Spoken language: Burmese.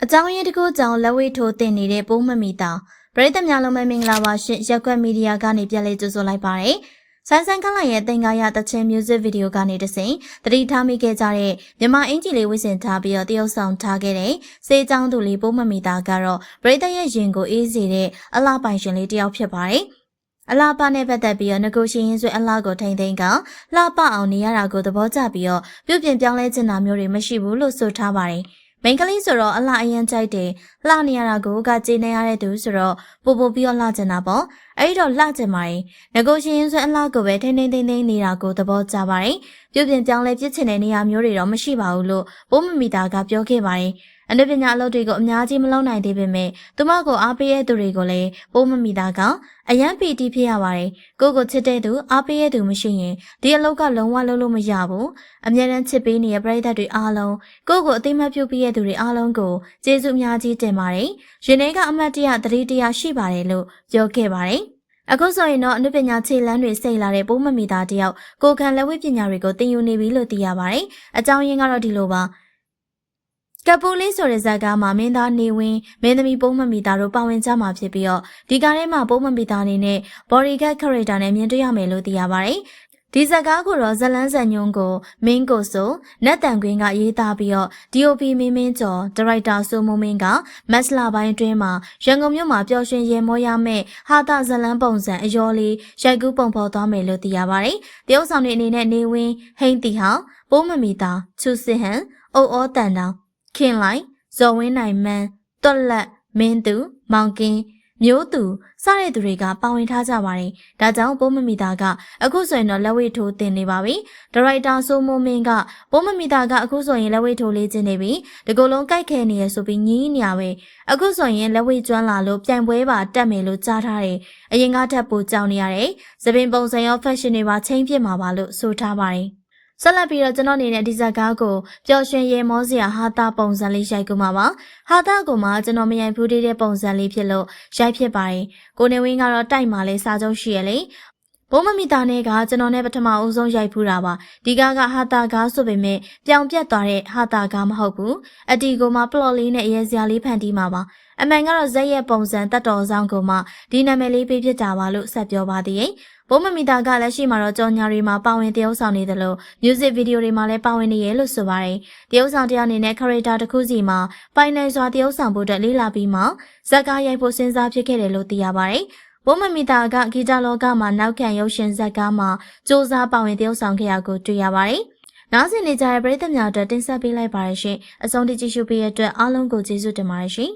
အကြောင်းရင်းတစ်ခုကြောင့်လက်ဝဲထိုးတင်နေတဲ့ပိုးမမီတာပရိသတ်များလုံးမင်္ဂလာပါရှင်ရက်ကွက်မီဒီယာကနေပြန်လည်ကြိုဆိုလိုက်ပါတယ်။ဆိုင်းဆန်ခလိုက်ရဲ့တင်ကားရတချင်း music video ကနေတဆင့်တတိထားမိခဲ့ကြတဲ့မြန်မာအင်ဂျီလေးဝစ်စင်ထားပြီးတော့တရုတ်ဆောင်ထားခဲ့တဲ့စေးချောင်းသူလေးပိုးမမီတာကတော့ပရိသတ်ရဲ့ရင်ကိုအေးစေတဲ့အလှပိုင်ရှင်လေးတစ်ယောက်ဖြစ်ပါတယ်။အလားပါနဲ့ပတ်သက်ပြီးတော့ငကိုရှင်ရင်ဆွေအလားကိုထိန်သိမ်းကလှပအောင်နေရတာကိုသဘောကျပြီးတော့ပြုပြင်ပြောင်းလဲချင်တာမျိုးတွေမရှိဘူးလို့ဆိုထားပါတယ်။မိန်းကလေးဆိုတော့အလှအရင်ကြိုက်တယ်လှနေရတာကိုကကြည်နေရတဲ့သူဆိုတော့ပို့ပြီးတော့လှချင်တာပေါ့အဲ့တော့လှချင်ပါတယ်ငကိုရှင်ရင်ဆွေအလှကိုပဲထိန်သိမ်းနေတာကိုသဘောကျပါတယ်ပြုပြင်ပြောင်းလဲပြစ်ချင်တဲ့နေရာမျိုးတွေတော့မရှိပါဘူးလို့ပိုးမမီတာကပြောခဲ့ပါတယ်အနုပညာအလုပ်တွေကိုအများကြီးမလုပ်နိုင်သေးပေမဲ့သူမကိုအားပေးတဲ့သူတွေကိုလည်းပိုးမမီတာကအယံပီတီဖြစ်ရပါတယ်ကိုချစ်တဲ့သူအားပေးတဲ့သူမရှိရင်ဒီအလုပ်ကလုံးဝလုပ်လို့မရဘူးအမြဲတမ်းချစ်ပေးနေတဲ့ပရိသတ်တွေအားလုံးကိုအသိမှတ်ပြုပေးတဲ့သူတွေအားလုံးကိုကျေးဇူးအများကြီးတင်ပါတယ်ရင်ထဲကအမတ်တရသတိတရားရှိပါတယ်လို့ပြောခဲ့ပါတယ်အခုဆိုရင်တော့အနုပညာခြေလမ်းတွေစိတ်လာတဲ့ပိုးမမီတာတယောက်ကိုခံလက်ဝဲပညာတွေကိုသင်ယူနေပြီလို့သိရပါတယ်အကြောင်းရင်းကတော့ဒီလိုပါကပူလေးဆိုတဲ့ဇာတ်ကားမှာမင်းသားနေဝင်းမင်းသမီးပိုးမမီတာတို့ပါဝင်ကြမှာဖြစ်ပြီးတော့ဒီကားထဲမှာပိုးမမီတာအနေနဲ့ bodyguard character နဲ့မြင်တွေ့ရမယ်လို့သိရပါတယ်ဒီဇာတ်ကားကိုတော့ဇလန်းဇန်ညွန်းကိုမင်းကိုဆိုနတ်တန်ကွင်းကရေးသားပြီးတော့ DOP မင်းကျော်ဒါရိုက်တာဆိုမုံမင်းကမက်စလာပိုင်းအတွင်းမှာရန်ကုန်မြို့မှာပျော်ရွှင်ရေမောရမဲ့ဟာတာဇလန်းပုံစံအယောလေးရိုက်ကူးပုံဖော်သွားမယ်လို့သိရပါတယ်တရုတ်ဆောင်တွေအနေနဲ့နေဝင်းဟိန်းတီဟောင်းပိုးမမီတာချူစစ်ဟန်အုတ်ဩတန်တောင်ခင်လိုက်ဇော်ဝင်းနိုင်မန်းတွက်လက်မင်းသူမောင်ကင်းမျိုးသူစတဲ့သူတွေကပါဝင်ထားကြပါတယ်။ဒါကြောင့်ပိုးမမီတာကအခုဆိုရင်တော့လက်ဝဲထိုးတင်နေပါပြီ။ဒါရိုက်တာဆိုမိုမင်းကပိုးမမီတာကအခုဆိုရင်လက်ဝဲထိုးလေးကျင်းနေပြီ။ဒီကုလုံးကြိုက်ခဲနေရဆိုပြီးညင်းနေရပဲ။အခုဆိုရင်လက်ဝဲကျွမ်းလာလို့ပြိုင်ပွဲပါတက်မယ်လို့ကြားထားတယ်။အရင်ကထပ်ပိုကြောင်နေရတယ်။သပင်ပုံစံရော fashion တွေပါချင်းဖြစ်မှာပါလို့ဆိုထားပါတယ်။ဆက်လက်ပြီးတော့ကျွန်တော်အနေနဲ့ဒီဇာတ်ကားကိုပျော်ရွှင်ရေမောစရာဟာတာပုံစံလေးရိုက်ကူမှာပါဟာတာကိုမှကျွန်တော်မရိုက်ဘူးတဲ့ပုံစံလေးဖြစ်လို့ရိုက်ဖြစ်ပါတယ်ကိုနေဝင်းကတော့တိုက်မှာလဲစာချုပ်ရှိရလေဘုံမမီတာနဲ့ကကျွန်တော်နဲ့ပထမအဦးဆုံးရိုက်ဖူးတာပါဒီကားကဟာတာကားဆိုပေမဲ့ပြောင်ပြတ်သွားတဲ့ဟာတာကားမဟုတ်ဘူးအတီကိုမှပလော့လေးနဲ့အရေးစရာလေးဖန်တီးမှာပါအမှန်ကတော့ဇက်ရဲ့ပုံစံတက်တော်ဆောင်ကိုမှဒီနာမည်လေးပေးဖြစ်တာပါလို့ဆက်ပြောပါသေးတယ်ဘုံမမီတာကလက်ရှိမှာတော့ကြော်ညာတွေမှာပါဝင်တရုပ်ဆောင်နေတယ်လို့ music video တွေမှာလည်းပါဝင်နေရလို့ဆိုပါတယ်တရုပ်ဆောင်တရားအနေနဲ့ character တစ်ခုစီမှာပိုင်နိုင်စွာတရုပ်ဆောင်ဖို့အတွက်လေးလာပြီးမှဇက်ကားရိုက်ဖို့စဉ်းစားဖြစ်ခဲ့တယ်လို့သိရပါတယ်ဘုံမမီတာကဂီတလောကမှာနောက်ခံရုပ်ရှင်ဇက်ကားမှာစ조사ပါဝင်တရုပ်ဆောင်ခဲ့ရကိုတွေ့ရပါတယ်နားဆင်နေကြတဲ့ပရိသတ်များအတွက်တင်ဆက်ပေးလိုက်ပါရရှင်အဆုံးထိကြည့်ရှုပေးရတဲ့အတွက်အားလုံးကိုကျေးဇူးတင်ပါတယ်ရှင်